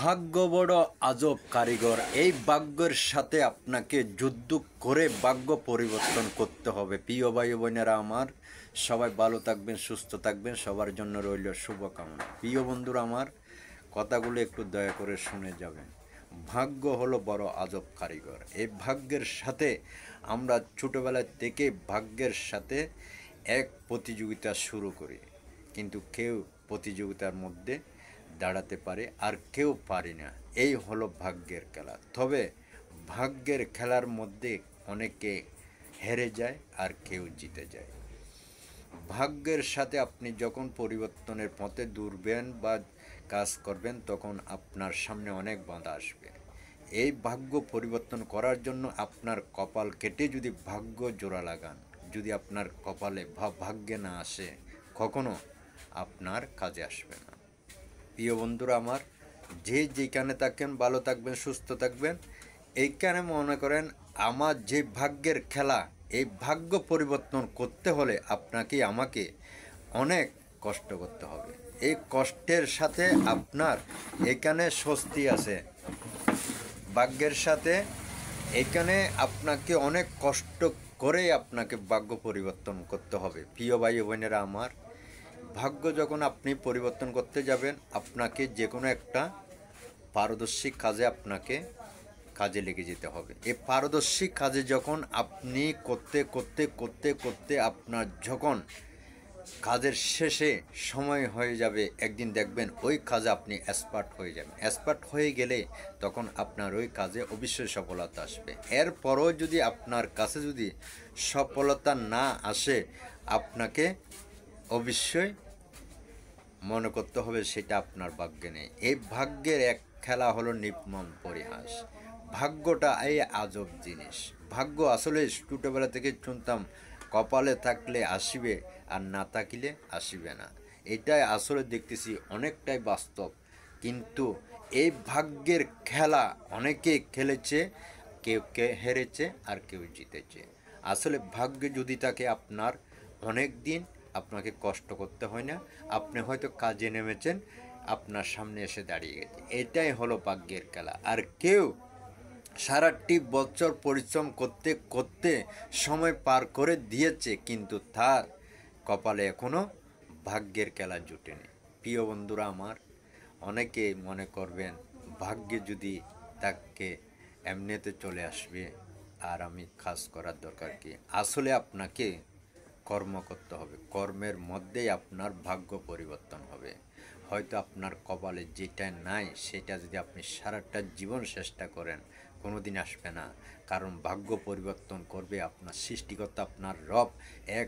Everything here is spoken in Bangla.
ভাগ্য বড় আজব কারিগর। এই ভাগ্যের সাথে আপনাকে যুদ্ধ করে ভাগ্য পরিবর্তন করতে হবে। প্রিয় ভাই বোনেরা আমার, সবাই ভালো থাকবেন, সুস্থ থাকবেন, সবার জন্য রইল শুভকামনা। প্রিয় বন্ধুরা আমার, কথাগুলো একটু দয়া করে শুনে যাবেন। ভাগ্য হলো বড় আজব কারিগর। এই ভাগ্যের সাথে আমরা ছোটোবেলা থেকে ভাগ্যের সাথে এক প্রতিযোগিতা শুরু করি, কিন্তু কেউ প্রতিযোগিতার মধ্যে দাঁড়াতে পারে আর কেউ পারে না। এই হলো ভাগ্যের খেলা। তবে ভাগ্যের খেলার মধ্যে অনেকে হেরে যায় আর কেউ জিতে যায়। ভাগ্যের সাথে আপনি যখন পরিবর্তনের পথে দৌড়বেন বা কাজ করবেন, তখন আপনার সামনে অনেক বাধা আসবে। এই ভাগ্য পরিবর্তন করার জন্য আপনার কপাল কেটে যদি ভাগ্য জোড়া লাগান, যদি আপনার কপালে বা ভাগ্যে না আসে, কখনো আপনার কাজে আসবে না। প্রিয় বন্ধুরা আমার, যে যেখানে থাকেন ভালো থাকবেন, সুস্থ থাকবেন। এইখানে মনে করেন আমার যে ভাগ্যের খেলা, এই ভাগ্য পরিবর্তন করতে হলে আপনাকে আমাকে অনেক কষ্ট করতে হবে। এই কষ্টের সাথে আপনার এখানে স্বস্তি আছে। ভাগ্যের সাথে এখানে আপনাকে অনেক কষ্ট করে আপনাকে ভাগ্য পরিবর্তন করতে হবে। প্রিয় ভাই বোনেরা আমার, ভাগ্য যখন আপনি পরিবর্তন করতে যাবেন, আপনাকে যে কোনো একটা পারদর্শী কাজে আপনাকে কাজে লেগে যেতে হবে। এই পারদর্শী কাজে যখন আপনি করতে করতে করতে করতে আপনার যখন কাজের শেষে সময় হয়ে যাবে, একদিন দেখবেন ওই কাজে আপনি এক্সপার্ট হয়ে যাবেন। এক্সপার্ট হয়ে গেলে তখন আপনার ওই কাজে অবশ্যই সফলতা আসবে। এরপরও যদি আপনার কাছে যদি সফলতা না আসে, আপনাকে অবশ্যই মনে করতে হবে সেটা আপনার ভাগ্যে নেই। এই ভাগ্যের এক খেলা হলো নির্মম পরিহাস। ভাগ্যটা এই আজব জিনিস। ভাগ্য আসলে ছোটোবেলা থেকে শুনতাম কপালে থাকলে আসিবে আর না থাকিলে আসিবে না। এটাই আসলে দেখতেছি অনেকটাই বাস্তব। কিন্তু এই ভাগ্যের খেলা অনেকে খেলেছে, কেউ হেরেছে আর কেউ জিতেছে। আসলে ভাগ্যে যদি থাকে আপনার, অনেক দিন আপনাকে কষ্ট করতে হয় না। আপনি হয়তো কাজে নেমেছেন, আপনার সামনে এসে দাঁড়িয়ে গেছে। এটাই হলো ভাগ্যের খেলা। আর কেউ সারাটি বছর পরিশ্রম করতে করতে সময় পার করে দিয়েছে, কিন্তু তার কপালে এখনও ভাগ্যের খেলা জুটেনি। প্রিয় বন্ধুরা আমার, অনেকে মনে করবেন ভাগ্যে যদি তাকে এমনিতে চলে আসবে আর আমি কাজ করার দরকার কি। আসলে আপনাকে কর্ম করতে হবে। কর্মের মধ্যেই আপনার ভাগ্য পরিবর্তন হবে। হয়তো আপনার কপালে যেটা নাই সেটা যদি আপনি সারাটা জীবন চেষ্টা করেন, কোনো দিন আসবে না। কারণ ভাগ্য পরিবর্তন করবে আপনার সৃষ্টিকর্তা, আপনার রব। এক